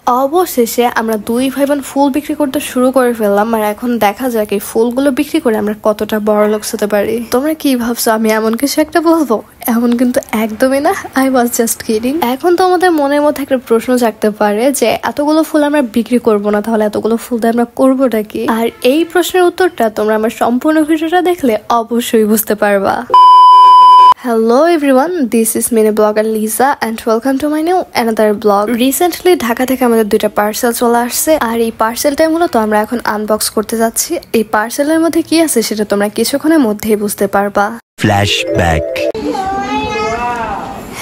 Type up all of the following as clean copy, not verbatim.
অবশেষে আমরা দুই ভাই বোন ফুল বিক্রি করতে শুরু করে ফেললাম, আর এখন দেখা যাক এই ফুলগুলো বিক্রি করে আমরা কতটা বড় লোক হতে পারি। তোমরা কি ভাবছো আমি এমন কিছু একটা বলবো? এমন কিন্তু একদমই না, আই ওয়াজ জাস্ট কিডিং। এখন তো আমাদের মনের মধ্যে একটা প্রশ্ন জাগতে পারে যে এতগুলো ফুল আমরা বিক্রি করবো না, তাহলে এতগুলো ফুল দিয়ে আমরা করবোটা কি? আর এই প্রশ্নের উত্তরটা তোমরা আমার সম্পূর্ণ ভিডিওটা দেখলে অবশ্যই বুঝতে পারবা। Hello everyone, this is mini blogger Lisa and welcome to my new another blog. Recently Dhaka থেকে আমাদের দুইটা পার্সেল চলে আসছে, আর এই পার্সেলটা মূলত আমরা এখন আনবক্স করতে যাচ্ছি। এই পার্সেলের মধ্যে কি আছে সেটা তোমরা কিছুক্ষণের মধ্যেই বুঝতে পারবা। ফ্ল্যাশব্যাক।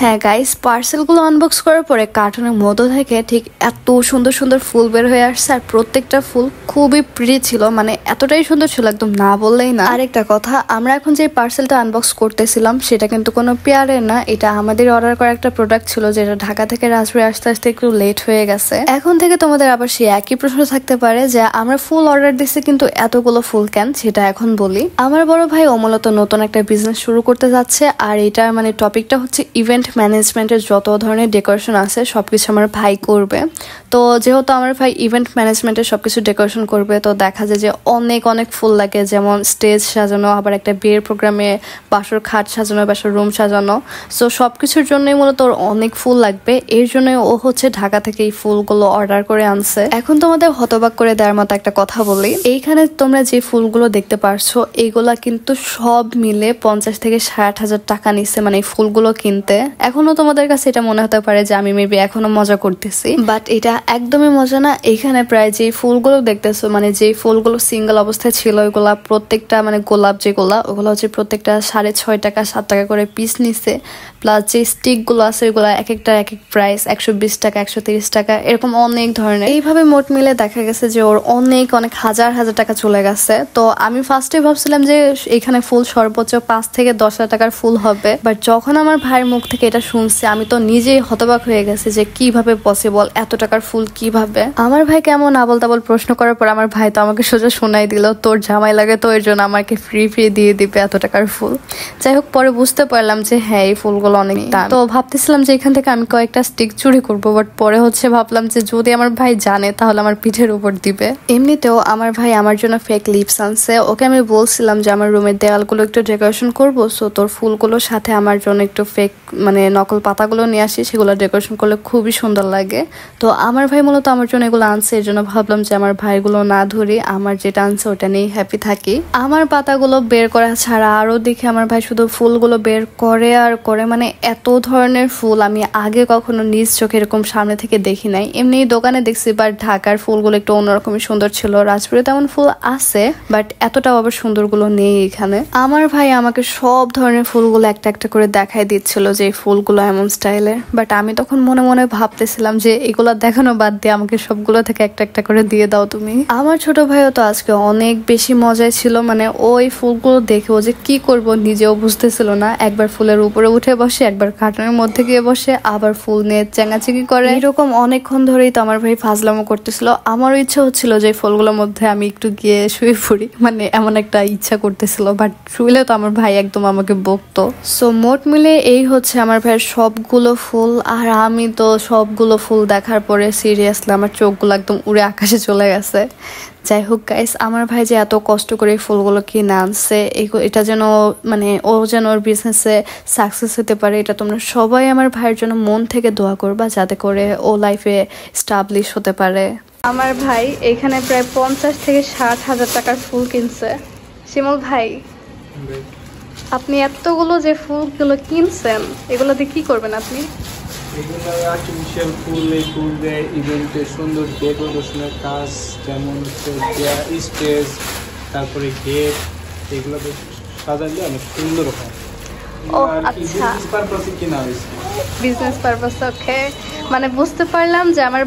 হ্যাঁ গাইস, পার্সেলগুলো আনবক্স করার পরে কার্টুনের মধ্যে থেকে ঠিক এত সুন্দর সুন্দর ফুল বের হয়ে আসছে, আর প্রত্যেকটা ফুল খুবই প্রিটি ছিল, মানে এতটাই সুন্দর ছিল একদম না বললেই না। আরেকটা কথা, আমরা এখন যে পার্সেলটা আনবক্স করতেছিলাম সেটা কিন্তু কোনো পেয়ারের না, এটা আমাদের অর্ডার করা একটা প্রোডাক্ট ছিল যেটা ঢাকা থেকে রাজবাড়ী আসতে আসতে একটু লেট হয়ে গেছে। এখন থেকে তোমাদের আবার সেই একই প্রশ্ন থাকতে পারে যে আমরা ফুল অর্ডার দিচ্ছি কিন্তু এতগুলো ফুল কেন, সেটা এখন বলি। আমার বড় ভাই ও মূলত নতুন একটা বিজনেস শুরু করতে যাচ্ছে, আর এটার মানে টপিকটা হচ্ছে ইভেন্ট ম্যানেজমেন্টের যত ধরনের ডেকোরেশন আছে সবকিছু আমার ভাই করবে। তো যেহেতু আমার ভাই ইভেন্ট ম্যানেজমেন্টের সবকিছু ডেকোরেশন করবে, তো দেখা যায় যে অনেক অনেক ফুল লাগে, যেমন স্টেজ সাজানো, আবার একটা বিয়ের প্রোগ্রামে বাসর খাট সাজানো, বাসর রুম সাজানো। সো সবকিছুর জন্যই মূলত ওর অনেক ফুল লাগবে, এর জন্য ও হচ্ছে ঢাকা থেকে এই ফুলগুলো অর্ডার করে আনছে। এখন তোমাদের হতবাক করে দেওয়ার মতো একটা কথা বলি, এইখানে তোমরা যে ফুলগুলো দেখতে পারছো এইগুলা কিন্তু সব মিলে 50 থেকে 60,000 টাকা নিচ্ছে, মানে এই ফুলগুলো কিনতে। এখনো তোমাদের কাছে এটা মনে হতে পারে যে আমি মেবি এখনো মজা করতেছি, বাট এটা একদমই মজা না। এখানে প্রায় যে ফুলগুলো দেখতেছো, মানে যে ফুলগুলো সিঙ্গেল অবস্থায় ছিল ওইগুলা প্রত্যেকটা, মানে গোলাপ যেগুলা ওগুলো হচ্ছে প্রত্যেকটা 6.5 টাকা 7 টাকা করে পিস নিচ্ছে। প্লাস যে স্টিক গুলো আছে ওইগুলা এক একটা এক এক প্রাইস, 120 টাকা 130 টাকা এরকম অনেক ধরনের। এইভাবে মোট মিলে দেখা গেছে যে ওর অনেক অনেক হাজার হাজার টাকা চলে গেছে। তো আমি ফার্স্টে ভাবছিলাম যে এখানে ফুল সর্বোচ্চ 5 থেকে 10,000 টাকার ফুল হবে, বাট যখন আমার ভাইয়ের মুখ থেকে এটা শুনছি আমি তো নিজেই হতবাক হয়ে গেছে যে কিভাবে পসিবল, এত টাকার ফুল কিভাবে। আমার ভাই কেমন আবল তাবল প্রশ্ন করার পর আমার ভাই তো আমাকে সোজা শোনাই দিল, তোর জামাই লাগে তো এর জন্য আমাকে ফ্রি দিয়ে দিবে এত টাকার ফুল। যাই হোক, পরে বুঝতে পারলাম যে হ্যাঁ এই ফুলগুলো অনেক দাম। তো ভাবতেছিলাম যে এখান থেকে আমি কয়েকটা স্টিক চুরি করবো, বাট পরে হচ্ছে ভাবলাম যে যদি আমার ভাই জানে তাহলে আমার পিঠের উপর দিবে। এমনিতেও আমার ভাই আমার জন্য ফেক লিপস আনছে, ওকে আমি বলছিলাম যে আমার রুমের দেওয়ালগুলো একটু ডেকোরেশন করবো, সো তোর ফুলগুলোর সাথে আমার জন্য একটু ফেক মানে নকল পাতাগুলো নিয়ে আসি, সেগুলো ডেকোরেশন করলে খুবই সুন্দর লাগে। তো আমার ভাই মূলত আমার জন্য এগুলো আনছে, এর জন্য ভাবলাম যে আমার ভাইগুলো না ধরি, আমার যেটা আনছে ওটা নিয়েই হ্যাপি থাকি। আমার পাতাগুলো বের করা ছাড়া আরো দেখি আমার ভাই শুধু ফুলগুলো বের করে আর করে, মানে এত ধরনের ফুল আমি আগে কখনো নিজ চোখে এরকম সামনে থেকে দেখি নাই। এমনি দোকানে দেখছি, বাট ঢাকার ফুলগুলো একটু অন্যরকমই সুন্দর ছিল। রাজপুরে তেমন ফুল আছে, বাট এতটাও আবার সুন্দরগুলো নেই এখানে। আমার ভাই আমাকে সব ধরনের ফুলগুলো একটা একটা করে দেখাই দিচ্ছিল যে এই ফুলগুলো এমন স্টাইলের, বাট আমি তখন মনে মনে ভাবতেছিলাম যে এগুলো দেখানো বাদ দিয়ে আমাকে সবগুলো থেকে একটা একটা করে দিয়ে দাও তুমি। আমার ছোট ভাইও তো আজকে অনেক বেশি মজায় ছিল, মানে ওই ফুলগুলো দেখে ও যে কি করবো নিজেও বুঝতেছিল না। একবার ফুলের উপরে উঠে বসে, একবার কার্টনের মধ্যে গিয়ে বসে, আবার ফুল নিয়ে চেঙ্গাচেঙ্গি করে, এরকম অনেকক্ষণ ধরেই তো আমার ভাই ফাজলামো করতেছিল। আমারও ইচ্ছা হচ্ছিল যে ফুলগুলোর মধ্যে আমি একটু গিয়ে শুয়ে পড়ি, মানে এমন একটা ইচ্ছা করতেছিল, বাট শুইলে তো আমার ভাই একদম আমাকে বকতো। সো মোট মিলে এই হচ্ছে আমার ভাইয়ের সবগুলো ফুল, আর আমি তো সবগুলো ফুল দেখার পরে সিরিয়াসলি আমার চোখগুলো একদম উড়ে আকাশে চলে গেছে। যাই হোক গাইস, আমার ভাই যে এত কষ্ট করে ফুলগুলো কিনে আনছে, এটা যেন মানে ও যেন ওর বিজনেসে সাকসেস হতে পারে, এটা তোমরা সবাই আমার ভাইয়ের জন্য মন থেকে দোয়া করবা, যাতে করে ও লাইফে স্টাবলিশ হতে পারে। আমার ভাই এখানে প্রায় 50 থেকে 60,000 টাকার ফুল কিনছে। শিমুল ভাই, আপনি এতগুলো যে ফুলগুলো কিনছেন এগুলো দিয়ে কি করবেন আপনি? এগুলো আর্টিফিশিয়াল ফুল, এই ফুল দিয়ে ইভেন্টে সুন্দর ডেকোরেশনের কাজ, যেমন হচ্ছে স্টেজ, তারপরে গেট, এগুলো সাজালে অনেক সুন্দর হয়। ও আচ্ছা, বিজনেস পারপাসে কিনা হয়েছে। বিজনেস পারপাস, ওকে। মানে বুঝতে পারলাম যে আমার